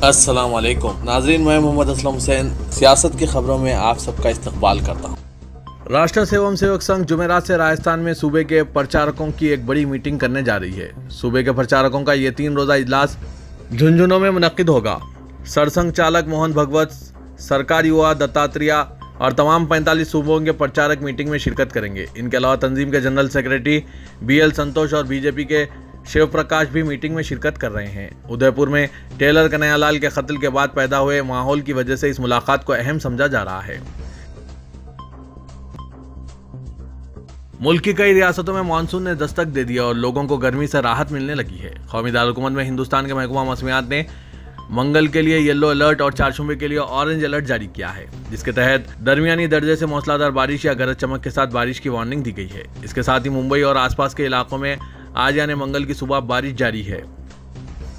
अस्सलाम वालेकुम नाजरीन, मैं मोहम्मद असलम हुसैन सियासत की खबरों में आप सबका इस्तकबाल करता हूँ। राष्ट्र एवं सेवक संघ जुमेरात से राजस्थान में सूबे के प्रचारकों की एक बड़ी मीटिंग करने जा रही है। सूबे के प्रचारकों का ये 3 रोज़ा इजलास झुंझुनू में मुनक्किद होगा। सरसंघ चालक मोहन भगवत, सरकार युवा दत्तात्रेय और तमाम 45 सूबों के प्रचारक मीटिंग में शिरकत करेंगे। इनके अलावा तंजीम के जनरल सेक्रेटरी BL संतोष और बीजेपी के शिव प्रकाश भी मीटिंग में शिरकत कर रहे हैं। उदयपुर में टेलर कन्हैयालाल के कत्ल के बाद पैदा हुए माहौल की वजह से इस मुलाकात को अहम समझा जा रहा है। मुल्क की कई रियासतों में मानसून ने दस्तक दे दिया और लोगों को गर्मी से राहत मिलने लगी है। कौमी दारकूमत में हिंदुस्तान के महकमा मौसमियात ने मंगल के लिए येलो अलर्ट और चारशुम्बे के लिए ऑरेंज अलर्ट जारी किया है, जिसके तहत दरमियानी दर्जे से मूसलाधार बारिश या गरज चमक के साथ बारिश की वार्निंग दी गई है। इसके साथ ही मुंबई और आसपास के इलाकों में आज यानी मंगल की सुबह बारिश जारी है।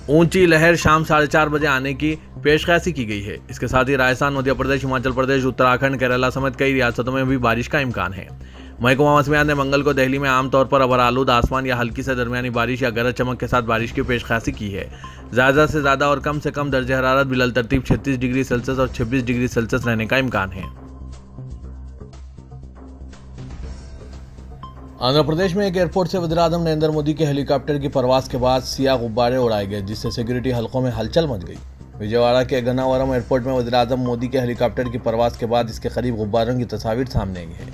ऊंची लहर शाम 4:30 बजे आने की पेशकशी की गई है। इसके साथ ही राजस्थान, मध्य प्रदेश, हिमाचल प्रदेश, उत्तराखंड, केरला समेत कई रियासतों में भी बारिश का इम्कान है। महकमा मौसमियात ने मंगल को दिल्ली में आमतौर पर अबरालूद आसमान या हल्की से दरमियानी बारिश या गरज चमक के साथ बारिश की पेशकशी की है। ज़्यादा से ज़्यादा और कम से कम दर्जे हरारत बिलल तरतीब 36 डिग्री सेल्सियस और 26 डिग्री सेल्सियस रहने का इम्कान है। आंध्र प्रदेश में एक एयरपोर्ट से वज़ीर-ए-आज़म नरेंद्र मोदी के हेलीकॉप्टर की परवास के बाद सियाह गुब्बारे उड़ाए गए, जिससे सिक्योरिटी हलकों में हलचल मच गई। विजयवाड़ा के गन्नावरम एयरपोर्ट में वज़ीर-ए-आज़म मोदी के हेलीकॉप्टर की परवास के बाद इसके करीब गुब्बारों की तस्वीर सामने आई है।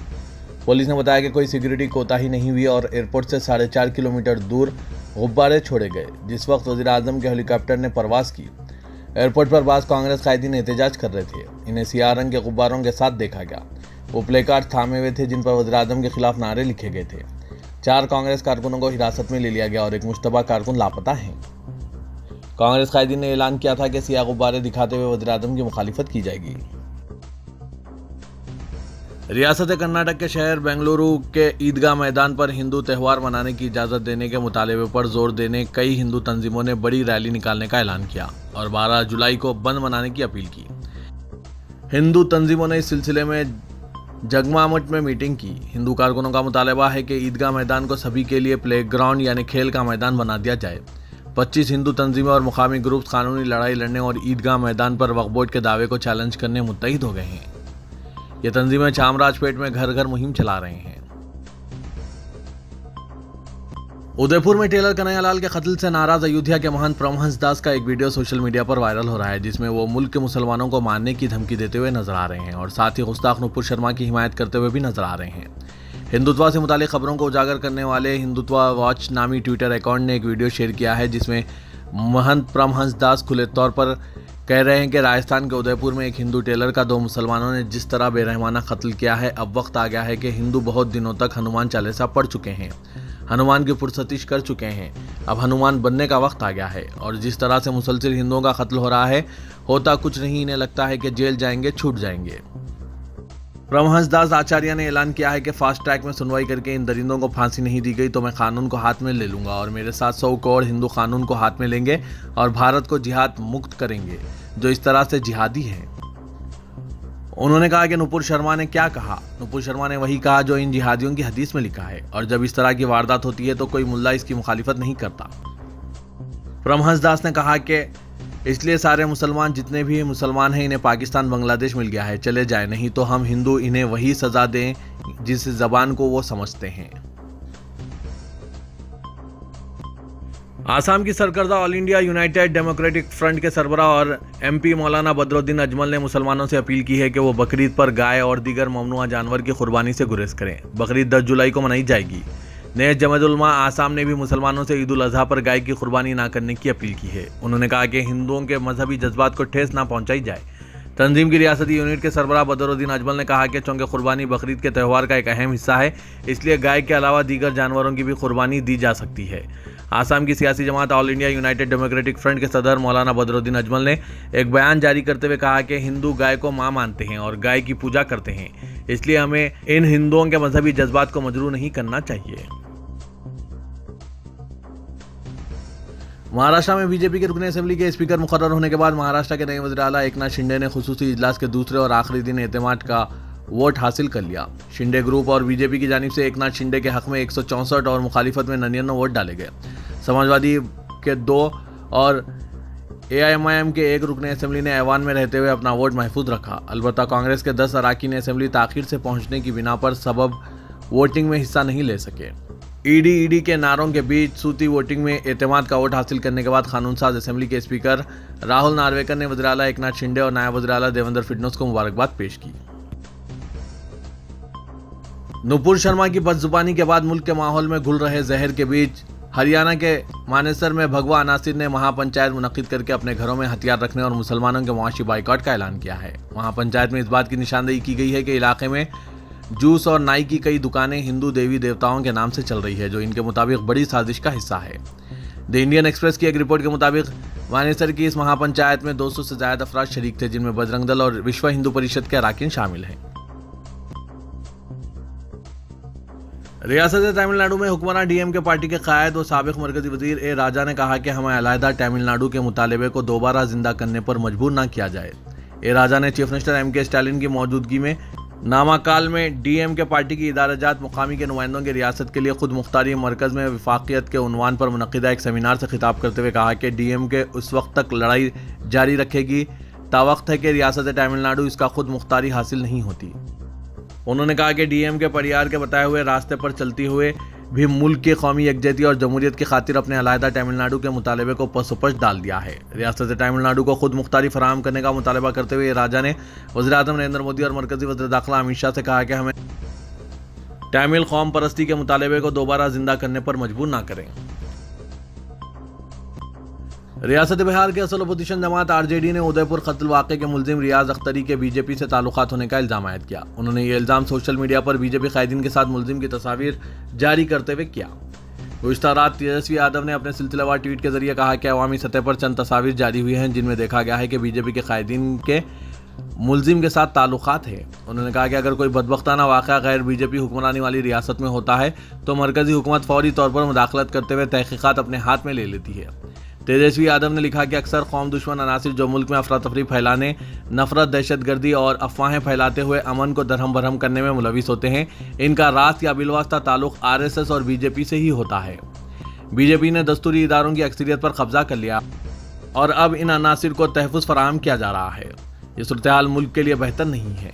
पुलिस ने बताया कि कोई सिक्योरिटी कोताही नहीं हुई और एयरपोर्ट से 4.5 किलोमीटर दूर गुब्बारे छोड़े गए। जिस वक्त वज़ीर-ए-आज़म के हेलीकॉप्टर ने परवास की, एयरपोर्ट पर बाज़ कांग्रेस कायदीन एहतजाज कर रहे थे। इन्हें सियाह रंग के गुब्बारों के साथ देखा गया। वो प्लेकार्ड थामे हुए थे जिन पर वज़ीर-ए-आज़म के खिलाफ नारे लिखे गए थे। 4 कांग्रेस कारकुनों को हिरासत में ले लिया गया और एक मुश्तबा कारकुन लापता है। कांग्रेस कायदीन ने ऐलान किया था कि सियाह गुब्बारे दिखाते हुए वज़ीर-ए-आज़म की मुखालिफत की जाएगी। रियासत कर्नाटक के शहर बेंगलुरु के ईदगाह मैदान पर हिंदू त्यौहार मनाने की इजाज़त देने के मुतालबे पर जोर देने कई हिंदू तंजीमों ने बड़ी रैली निकालने का ऐलान किया और 12 जुलाई को बंद मनाने की अपील की। हिंदू तंजीमों ने इस सिलसिले में जगमामठ में मीटिंग की। हिंदू कारकुनों का मुतालबा है कि ईदगाह मैदान को सभी के लिए प्लेग्राउंड यानी खेल का मैदान बना दिया जाए। 25 हिंदू तंजीमें और मुकामी ग्रुप्स कानूनी लड़ाई लड़ने और ईदगाह मैदान पर वक्फ बोर्ड के दावे को चैलेंज करने मुत्तहिद हो गए हैं। ये तंजीमें चामराजपेट में घर घर मुहिम चला रहे हैं। उदयपुर में टेलर कन्हैयालाल के कत्ल से नाराज अयोध्या के महंत परमहंस दास का एक वीडियो सोशल मीडिया पर वायरल हो रहा है, जिसमें वो मुल्क के मुसलमानों को मारने की धमकी देते हुए नजर आ रहे हैं और साथ ही गुस्ताख नुपुर शर्मा की हिमायत करते हुए भी नजर आ रहे हैं। हिंदुत्व से मुतालिक खबरों को उजागर करने वाले हिंदुत्व वॉच नामी ट्विटर अकाउंट ने एक वीडियो शेयर किया है, जिसमें महंत परमहंस दास खुले तौर पर कह रहे हैं कि राजस्थान के उदयपुर में एक हिंदू टेलर का 2 मुसलमानों ने जिस तरह बेरहमाना कत्ल किया है, अब वक्त आ गया है कि हिंदू बहुत दिनों तक हनुमान चालीसा पढ़ चुके हैं, हनुमान की पुरसतिश कर चुके हैं, अब हनुमान बनने का वक्त आ गया है। और जिस तरह से मुसलसिल हिंदुओं का कत्ल हो रहा है, होता कुछ नहीं, इन्हें लगता है कि जेल जाएंगे, छूट जाएंगे। परमहंस दास आचार्य ने ऐलान किया है कि फास्ट ट्रैक में सुनवाई करके इन दरिंदों को फांसी नहीं दी गई तो मैं कानून को हाथ में ले लूंगा और मेरे साथ 100 करोड़ हिंदू कानून को हाथ में लेंगे और भारत को जिहाद मुक्त करेंगे जो इस तरह से जिहादी हैं। उन्होंने कहा कि नुपुर शर्मा ने क्या कहा। नुपुर शर्मा ने वही कहा जो इन जिहादियों की हदीस में लिखा है और जब इस तरह की वारदात होती है तो कोई मुल्ला इसकी मुखालिफत नहीं करता। परमहंस दास ने कहा कि इसलिए सारे मुसलमान जितने भी मुसलमान हैं इन्हें पाकिस्तान बांग्लादेश मिल गया है, चले जाए, नहीं तो हम हिंदू इन्हें वही सजा दें जिस जबान को वो समझते हैं। आसाम की सरकर्दा All India United Democratic Front के सरबराह और MP मौलाना बदरुद्दीन अजमल ने मुसलमानों से अपील की है कि वो बकरीद पर गाय और दीगर ममनुआ जानवर की कुर्बानी से गुरेज करें। बकरीद 10 जुलाई को मनाई जाएगी। नेज जमात उलमा आसाम ने भी मुसलमानों से ईद उल अजहा पर गाय की कुर्बानी ना करने की अपील की है। उन्होंने कहा कि हिंदुओं के मजहबी जज्बात को ठेस ना पहुंचाई जाए। तंजीम की रियासती यूनिट के सरबराह बदरुद्दीन अजमल ने कहा कि चूंकि कुर्बानी बकरीद के त्यौहार का एक अहम हिस्सा है, इसलिए गाय के अलावा दीगर जानवरों की भी कुर्बानी दी जा सकती है। आसाम की सियासी जमात All India United Democratic Front के सदर मौलाना बदरुद्दीन अजमल ने एक बयान जारी करते हुए कहा कि हिंदू गाय को मां मानते हैं और गाय की पूजा करते हैं, इसलिए हमें इन हिंदुओं के मजहबी जज्बात को मजरूह नहीं करना चाहिए। महाराष्ट्र में बीजेपी के रुकन असेंबली के स्पीकर मुकर्रर होने के बाद महाराष्ट्र के नए वज़ीर आला एकनाथ शिंदे ने खुसूसी इजलास के दूसरे और आखिरी दिन एतमाद का वोट हासिल कर लिया। शिंदे ग्रुप और बीजेपी की जानिब से एकनाथ शिंदे के हक में 164 और मुखालिफत में 99 वोट डाले गए। समाजवादी के 2 और AIMIM के एक रुकने असेंबली ने ऐवान में रहते हुए अपना वोट महफूज रखा। अलबत्ता कांग्रेस के 10 अरकान असेंबली ताखीर से पहुंचने की बिना पर सबब वोटिंग में हिस्सा नहीं ले सके। ईडी के नारों के बीच सूती वोटिंग में एतमाद का वोट हासिल करने के बाद कानून साज असेंबली के स्पीकर राहुल नार्वेकर ने वज़ीर आला एकनाथ शिंदे और नायब वज़ीर आला देवेंद्र फडणवीस को मुबारकबाद पेश की। नुपुर शर्मा की बदजुबानी के बाद मुल्क के माहौल में घुल रहे जहर के बीच हरियाणा के मानेसर में भगवा अनासिर ने महापंचायत मुनक्किद करके अपने घरों में हथियार रखने और मुसलमानों के मुआशी बाइकआउट का ऐलान किया है। महापंचायत में इस बात की निशानदेही की गई है कि इलाके में जूस और नाई की कई दुकानें हिंदू देवी देवताओं के नाम से चल रही है, जो इनके मुताबिक बड़ी साजिश का हिस्सा है। द इंडियन एक्सप्रेस की एक रिपोर्ट के मुताबिक मानेसर की इस महापंचायत में 200 से ज्यादा अफराद शरीक थे, जिनमें बजरंग दल और विश्व हिंदू परिषद के अरकान शामिल हैं। रियासत तमिलनाडु में हुक्मरान DMK पार्टी के कायद व साबिक मरकजी वजीर ए राजा ने कहा कि हमें अलहदा तमिलनाडु के मुतालबे को दोबारा जिंदा करने पर मजबूर न किया जाए। ए राजा ने चीफ मिनिस्टर MK स्टालिन की मौजूदगी में नामाकाल में DMK पार्टी की इदाराजात मुकामी के नुमाइंदों की रियासत के लिए खुद मुख्तारी मरकज़ में विफाकियत के उन्वान पर मुनक़िदा एक सेमिनार से खिताब करते हुए कहा कि DMK उस वक्त तक लड़ाई जारी रखेगी तावक्त है कि रियासत तमिलनाडु इसका खुद मुख्तारी हासिल नहीं होती। उन्होंने कहा कि DMK परियार के बताए हुए रास्ते पर चलती हुए भी मुल्क की कौमी यकजहती और जमहूरियत की खातिर अपने अलहदा तमिलनाडु के मुतालबे को पसोपश डाल दिया है। रियासत तमिलनाडु को खुद मुख्तारी फराहम करने का मुतालबा करते हुए राजा ने वज़ीर आज़म नरेंद्र मोदी और मरकजी वज़ीर दाखिला अमित शाह से कहा कि हमें तमिल कौम परस्ती के मुतालबे को दोबारा जिंदा करने पर मजबूर ना करें। रियासत बिहार के असल अपोजिशन जमात RJD ने उदयपुर कत्ल वाक़े के मुलजिम रियाज अख्तरी के BJP से ताल्लुकात होने का इल्ज़ाम आयद किया। उन्होंने ये इल्ज़ाम सोशल मीडिया पर BJP कायदीन के साथ मुलजिम की तस्वीर जारी करते हुए किया। गुज़िश्ता रात तेजस्वी यादव ने अपने सिलसिलेवार ट्वीट के जरिए कहा कि अवामी सतह पर चंद तस्वीर जारी हुई हैं, जिनमें देखा गया है कि BJP के कायदीन के मुलजिम के साथ ताल्लुकात है। उन्होंने कहा कि अगर कोई बदबख्ताना वाक़या गैर BJP हुक्मरानी वाली रियासत में होता है तो मरकजी हुकूमत फौरी तौर पर मुदाखलत करते हुए तहकीकात अपने हाथ में ले लेती है। तेजस्वी यादव ने लिखा कि अक्सर कौम दुश्मन अनासिर जो मुल्क में अफरा तफरी फैलाने, नफरत, दहशतगर्दी और अफवाहें फैलाते हुए अमन को दरहम बरहम करने में मुलविस होते हैं। इनका रास्त या बिलवास्ता ताल्लुक RSS और BJP से ही होता है। BJP ने दस्तूरी इदारों की अक्सरियत पर कब्जा कर लिया और अब इन अनासिर को तहफ़्फ़ुज़ फराहम किया जा रहा है। ये सूरत हाल मुल्क के लिए बेहतर नहीं है।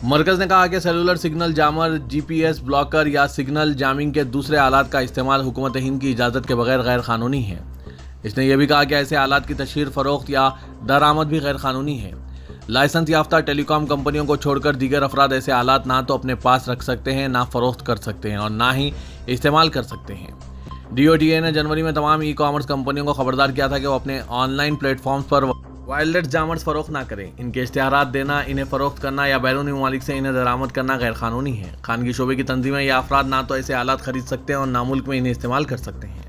मरकज़ ने कहा कि सेलुलर सिग्नल जामर, GPS ब्लॉकर या सिग्नल जामिंग के दूसरे आलात का इस्तेमाल हुकूमत हिंद की इजाज़त के बगैर गैर कानूनी है। इसने यह भी कहा कि ऐसे आलात की तशहीर, फ़रोख्त या दरामद भी गैर कानूनी है। लाइसेंस याफ्ता टेलीकॉम कंपनियों को छोड़कर दीगर अफराद ऐसे आलात ना तो अपने पास रख सकते हैं, ना फ़रोख्त कर सकते हैं और ना ही इस्तेमाल कर सकते हैं। DOTA ने जनवरी में तमाम ई-कॉमर्स कंपनियों को खबरदार किया था कि वो अपने ऑनलाइन प्लेटफॉर्म्स पर वायरलेस जामर्स फरोख्त ना करें। इनके इश्तिहारात देना, इन्हें फ़रोख्त करना या बैरूनी ममालिक से इन्हें दरामद करना गैर कानूनी है। खानगी शोबे की तंजीमें या अफराद ना तो ऐसे आलात खरीद सकते हैं और ना मुल्क में इन्हें इस्तेमाल कर सकते हैं।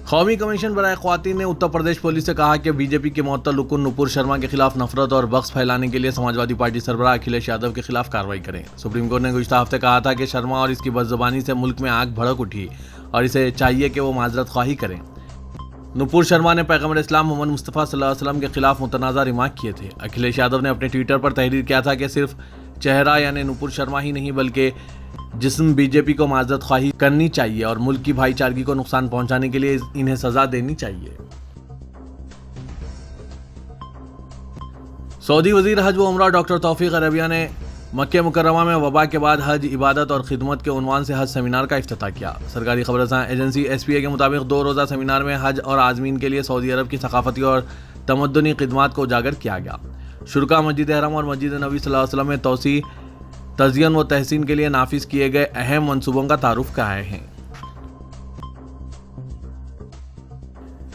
कौमी कमीशन बराए ख्वातीन ने उत्तर प्रदेश पुलिस से कहा कि BJP के मुअत्तल रुकन नुपुर शर्मा के खिलाफ नफरत और बख्स फैलाने के लिए समाजवादी पार्टी सरबराह अखिलेश यादव के खिलाफ कार्रवाई करें। सुप्रीम कोर्ट ने गुज़िश्ता हफ्ते कहा था कि शर्मा और इसकी बदज़ुबानी से मुल्क में आग भड़क उठी और इसे चाहिए कि वो माजरत ख्वाही करें। नुपुर शर्मा ने पैगम्बर इस्लाम मोहम्मद मुस्तफ़ा सल्लल्लाहु अलैहि वसल्लम के खिलाफ मुतनाज़ा रिमार्क किए थे। अखिलेश यादव ने अपने ट्विटर पर तहरीर किया था कि सिर्फ चेहरा यानी नुपुर शर्मा ही नहीं बल्कि जिस्म BJP को माजरत ख्वाही करनी चाहिए और मुल्क की भाईचारगी को नुकसान पहुंचाने के लिए इन्हें सजा देनी चाहिए। सऊदी वजीर हज व उमरा डॉक्टर तौफीक अरबिया ने मक्के मुकर्रमा में वबा के बाद हज इबादत और खिदमत के उन्वान से हज सेमिनार का इफ्तिताह किया। सरकारी खबरसां एजेंसी SPA के मुताबिक 2 रोज़ा सेमिनार में हज और आज़मीन के लिए सऊदी अरब की सकाफती और तमद्दुनी खिदमात को उजागर किया गया। शुरका मस्जिद हरम और मस्जिद नबी सल्लल्लाहु अलैहि वसल्लम में तोसी, तज़य्युन व तहसीन के लिए नाफिज किए गए अहम मंसूबों का तारुफ कराए हैं।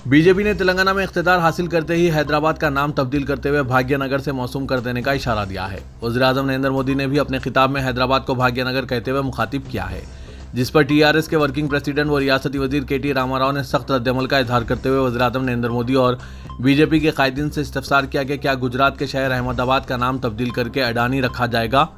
BJP ने तेलंगाना में इख्तिदार हासिल करते ही हैदराबाद का नाम तब्दील करते हुए भाग्यनगर से मौसूम कर देने का इशारा दिया है। वज़ीर आज़म नरेंद्र मोदी ने भी अपने खिताब में हैदराबाद को भाग्यनगर कहते हुए मुखातिब किया है, जिस पर TRS के वर्किंग प्रेसिडेंट व रियासती वजीर KT रामाराव ने सख्त रद्दअमल का इजहार करते हुए वज़ीर आज़म नरेंद्र मोदी और BJP के कायदीन से इस्तफसार किया कि क्या गुजरात के शहर अहमदाबाद का नाम तब्दील करके अडानी रखा जाएगा।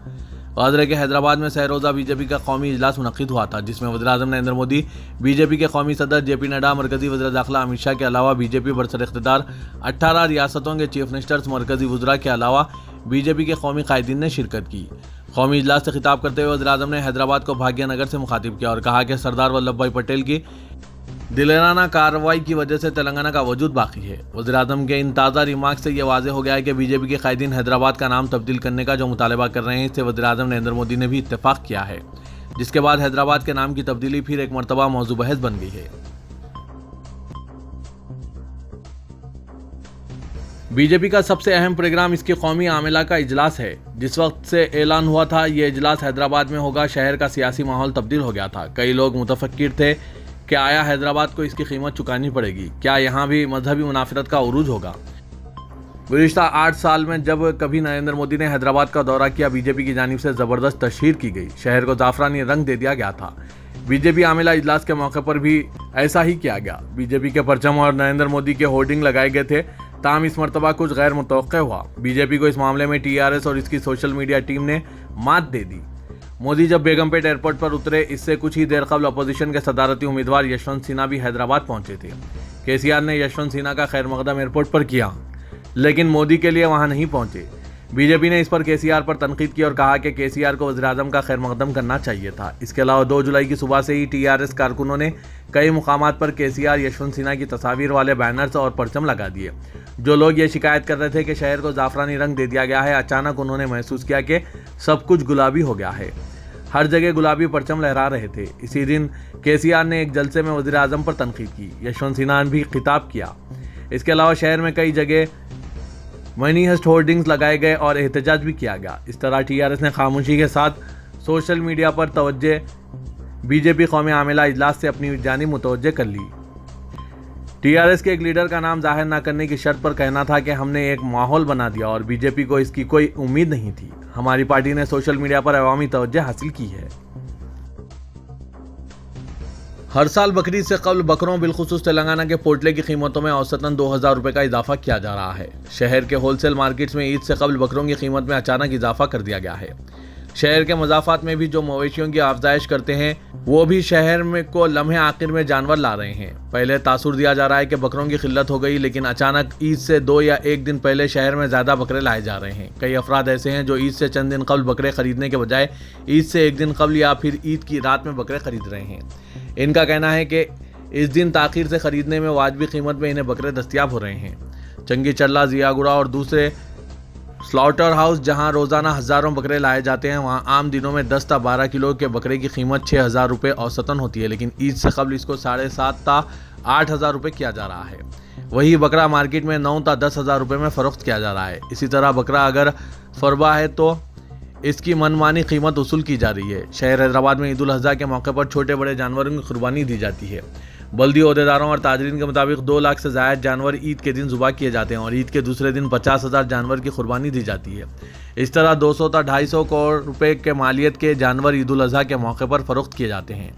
वाज़ है कि हैदराबाद में सहरोज़ा BJP का कौमी इजलास मुनक़िद हुआ था, जिसमें वज़ीर आज़म नरेंद्र मोदी, BJP के कौमी सदर JP नड्डा, मरकज़ी वज़ीर दाखिला अमित शाह के अलावा BJP बरसर इख्तिदार 18 रियासतों के चीफ मिनिस्टर्स, मरकज़ी वज़रा के अलावा BJP के कौमी कायदीन ने शिरकत की। कौमी इजलास से खिताब करते हुए वज़ीर-ए-आज़म ने हैदराबाद को भाग्यनगर से मुखातिब किया और कहा कि सरदार वल्लभ भाई पटेल की दिलेराना कार्रवाई की वजह से तेलंगाना का वजूद बाकी है। वज़ीर-ए-आज़म के इन ताज़ा रिमार्क से ये वाज़ेह हो गया है कि बीजेपी के कायदीन हैदराबाद का नाम तब्दील करने का जो मुतालबा कर रहे हैं, इससे वज़ीर-ए-आज़म नरेंद्र मोदी ने भी इत्तेफाक किया है, जिसके बाद हैदराबाद के नाम की तब्दीली फिर एक मरतबा मौजू बहस बन गई है। बीजेपी का सबसे अहम प्रोग्राम इसके कौमी आमिला का इजलास है। जिस वक्त से ऐलान हुआ था ये इजलास हैदराबाद में होगा, शहर का सियासी माहौल तब्दील हो गया था। कई लोग मुतफक्किर थे कि आया हैदराबाद को इसकी कीमत चुकानी पड़ेगी, क्या यहाँ भी मजहबी मुनाफिरत का उरूज होगा। गुज़िश्ता 8 साल में जब कभी नरेंद्र मोदी ने हैदराबाद का दौरा किया, बीजेपी की जानिब से ज़बरदस्त तशहीर की गई, शहर को ज़ाफ़रानी रंग दे दिया गया था। बीजेपी आमिला इजलास के मौके पर भी ऐसा ही किया गया। बीजेपी के परचम और नरेंद्र मोदी के होर्डिंग लगाए गए थे, ताहम इस मरतबा कुछ गैर मुतवक्किअ हुआ। बीजेपी को इस मामले में टीआरएस और इसकी सोशल मीडिया टीम ने मात दे दी। मोदी जब बेगमपेट एयरपोर्ट पर उतरे, इससे कुछ ही देर कबल अपोजिशन के सदारती उम्मीदवार यशवंत सिन्हा भी हैदराबाद पहुंचे थे। केसीआर ने यशवंत सिन्हा का खैर मकदम एयरपोर्ट पर किया, लेकिन मोदी के लिए वहां नहीं पहुंचे। बीजेपी ने इस पर केसीआर पर तनकीद की और कहा कि केसीआर को वज़ीर-ए-आज़म का खैर मकदम करना चाहिए था। इसके अलावा 2 जुलाई की सुबह से ही टीआरएस कारकुनों ने कई मुकामात पर केसीआर यशवंत सिन्हा की तस्वीर वाले बैनर्स और परचम लगा दिए। जो लोग ये शिकायत कर रहे थे कि शहर को ज़ाफ़रानी रंग दे दिया गया है, अचानक उन्होंने महसूस किया कि सब कुछ गुलाबी हो गया है। हर जगह गुलाबी परचम लहरा रहे थे। इसी दिन केसीआर ने एक जलसे में वज़ीर-ए-आज़म पर तनकीद की, यशवंत सिन्हा ने भी खिताब किया। इसके अलावा शहर में कई जगह मनी हेस्ट होर्डिंग्स लगाए गए और एहतजाज भी किया गया। इस तरह टीआरएस ने खामोशी के साथ सोशल मीडिया पर तवज्जो बीजेपी कौमी आमिला इजलास से अपनी जानिब मुतवज्जह कर ली। टीआरएस के एक लीडर का नाम जाहिर न करने की शर्त पर कहना था कि हमने एक माहौल बना दिया और बीजेपी को इसकी कोई उम्मीद नहीं थी। हमारी पार्टी ने सोशल मीडिया पर अवामी तवज्जो हासिल की है। हर साल बकरीद से कबल बकरों बिलखुसूस तेलंगाना के पोटले की कीमतों में औसतन 2000 रुपये का इजाफा किया जा रहा है। शहर के होलसेल मार्केट्स में ईद से कबल बकरों की कीमत में अचानक इजाफा कर दिया गया है। शहर के मज़ाफ़ात में भी जो मवेशियों की अफजाइश करते हैं, वो भी शहर में को लम्हे आखिर में जानवर ला रहे हैं। पहले तासुर दिया जा रहा है कि बकरों की किल्लत हो गई, लेकिन अचानक ईद से 2 या 1 दिन पहले शहर में ज़्यादा बकरे लाए जा रहे हैं। कई अफराद ऐसे हैं जो ईद से चंद दिन कबल बकरे खरीदने के बजाय ईद से 1 दिन कबल या फिर ईद की रात में बकरे खरीद रहे हैं। इनका कहना है कि इस दिन ताख़ीर से ख़रीदने में वाजिबी कीमत में इन्हें बकरे दस्तियाब हो रहे हैं। चंगी चल्ला, जियागुड़ा और दूसरे स्लॉटर हाउस जहां रोज़ाना हज़ारों बकरे लाए जाते हैं, वहां आम दिनों में 10 ta 12 किलो के बकरे की कीमत 6000 रुपये औसतन होती है, लेकिन ईद से कबल इसको 7.5 ta 8000 रुपये किया जा रहा है। वही बकरा मार्केट में 9 ta 10,000 रुपये में फ़रोख्त किया जा रहा है। इसी तरह बकरा अगर फरबा है तो इसकी मनमानी कीमत वसूल की जा रही है। शहर हैदराबाद में ईद उल अज़हा के मौके पर छोटे बड़े जानवरों की कुर्बानी दी जाती है। बल्दी ओहदेदारों और ताजरीन के मुताबिक 2 लाख से ज़ायद जानवर ईद के दिन ज़ुबा किए जाते हैं और ईद के दूसरे दिन 50,000 जानवर की कुर्बानी दी जाती है। इस तरह 200 ta 250 करोड़ रुपए के मालियत के जानवर ईद उल अज़हा के मौके पर फ़रोख्त किए जाते हैं।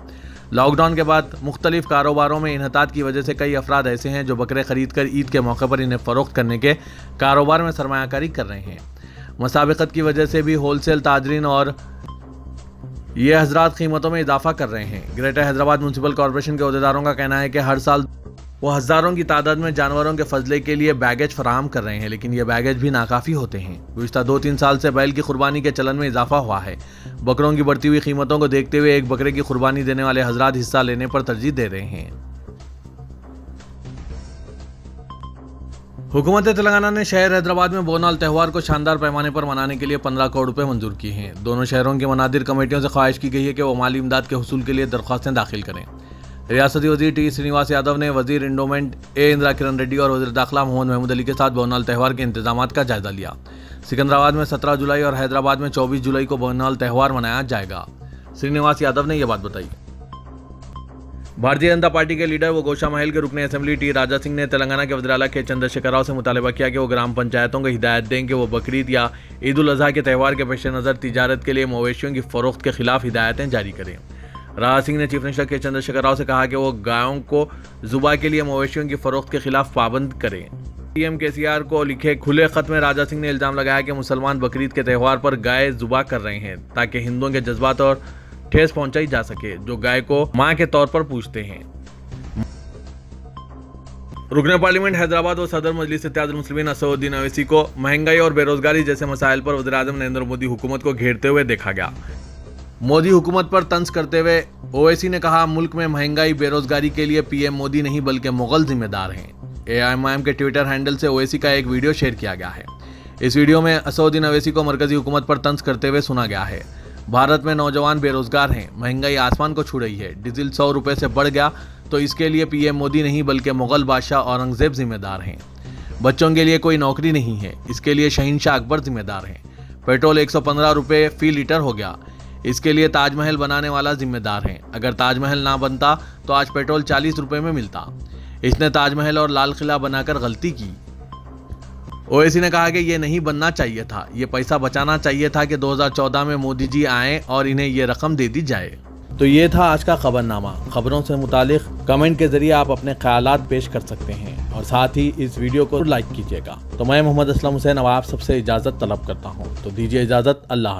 लॉकडाउन के बाद मुख्तलिफ कारोबारों में इन्हतात की वजह से कई अफराद ऐसे हैं जो बकरे खरीद कर ईद के मौके पर इन्हें फ़रोख्त करने के कारोबार में सरमायाकारी कर रहे हैं। मसाबिकत की वजह से भी होलसेल ताजरीन और ये हजरात कीमतों में इजाफा कर रहे हैं। ग्रेटर हैदराबाद म्यूनसिपल कॉरपोरेशन के अहदेदारों का कहना है कि हर साल वो हज़ारों की तादाद में जानवरों के फजले के लिए बैगेज फराहम कर रहे हैं, लेकिन ये बैगेज भी नाकाफ़ी होते हैं। गुज़िश्ता 2-3 साल से बैल की कुर्बानी के चलन में इजाफा हुआ है। बकरों की बढ़ती हुई कीमतों को देखते हुए एक बकरे की कुर्बानी देने वाले हजरात हिस्सा लेने पर तरजीह दे रहे हैं। हुकूमत तेलंगाना ने शहर हैदराबाद में बोनाल त्यौहार को शानदार पैमाने पर मनाने के लिए 15 करोड़ रुपए मंजूर किए हैं। दोनों शहरों की मनादिर कमेटियों से ख्वाहिश की गई है कि वो माली इमदाद के हुसूल के लिए दरख्वास्तें दाखिल करें। रियासती वजीर टी श्रीनिवास यादव ने वजीर इंडोमेंट इंदिरा किरण रेड्डी और वजीर दाखिला मोहम्मद महमूद अली के साथ बोनाल त्यौहार के इंतजाम का जायजा लिया। सिकंदराबाद में 17 जुलाई और हैदराबाद में 24 जुलाई को बोनाल त्यौहार मनाया जाएगा। श्रीनिवास यादव ने यह बात बताई। भारतीय जनता पार्टी के लीडर व गोशा महल के रुकने असेंबली टी राजा सिंह ने तेलंगाना के वज़ीर आला के चंद्रशेखर राव से मुतालबा किया कि वो ग्राम पंचायतों को हिदायत दें कि वो बकरीद या ईद उल अज़हा के त्यौहार के पेश नज़र तिजारत के लिए मवेशियों की फ़रोख्त के खिलाफ हिदायतें जारी करें। राजा सिंह ने चीफ मिनिस्टर के चंद्रशेखर राव से कहा कि वो गायों को ज़ुबा के लिए मवेशियों की फ़रोख्त के खिलाफ पाबंद करें। पीएम केसीआर को लिखे खुले खत में राजा सिंह ने इल्ज़ाम लगाया कि मुसलमान बकरीद के त्यौहार पर गाय ज़ुबा कर रहे हैं ताकि हिंदुओं के जज्बात और ठेस पहुँचाई जा सके, जो गाय को माँ के तौर पर पूजते हैं। रुकने पार्लियामेंट हैदराबाद व सदर मजलिस इत्तेहादुल मुस्लिमीन असदुद्दीन ओवैसी को महंगाई और बेरोजगारी जैसे मसाइल पर वज़ीर-ए-आज़म नरेंद्र मोदी हुकूमत को घेरते हुए देखा गया। मोदी हुकूमत पर तंज करते हुए ओवैसी ने कहा, मुल्क में महंगाई बेरोजगारी के लिए पीएम मोदी नहीं बल्कि मुगल जिम्मेदार हैं। एआईएम के ट्विटर हैंडल से ओवैसी का एक वीडियो शेयर किया गया है। इस वीडियो में असदुद्दीन ओवैसी को मरकजी हुकूमत पर तंज करते हुए सुना गया है। भारत में नौजवान बेरोजगार हैं, महंगाई आसमान को छू रही है, डीजल 100 रुपये से बढ़ गया तो इसके लिए पीएम मोदी नहीं बल्कि मुगल बादशाह औरंगजेब जिम्मेदार हैं। बच्चों के लिए कोई नौकरी नहीं है, इसके लिए शहंशाह अकबर जिम्मेदार हैं। पेट्रोल 115 रुपये फी लीटर हो गया, इसके लिए ताजमहल बनाने वाला जिम्मेदार है। अगर ताजमहल ना बनता तो आज पेट्रोल 40 रुपये में मिलता। इसने ताजमहल और लाल किला बनाकर गलती की। ओवैसी ने कहा कि ये नहीं बनना चाहिए था, ये पैसा बचाना चाहिए था कि 2014 में मोदी जी आए और इन्हें ये रकम दे दी जाए। तो ये था आज का खबरनामा। खबरों से मुतालिक कमेंट के जरिए आप अपने ख्यालात पेश कर सकते हैं और साथ ही इस वीडियो को लाइक कीजिएगा। तो मैं मोहम्मद असलम हुसैन अब आप सबसे इजाज़त तलब करता हूँ, तो दीजिए इजाज़त। अल्लाह।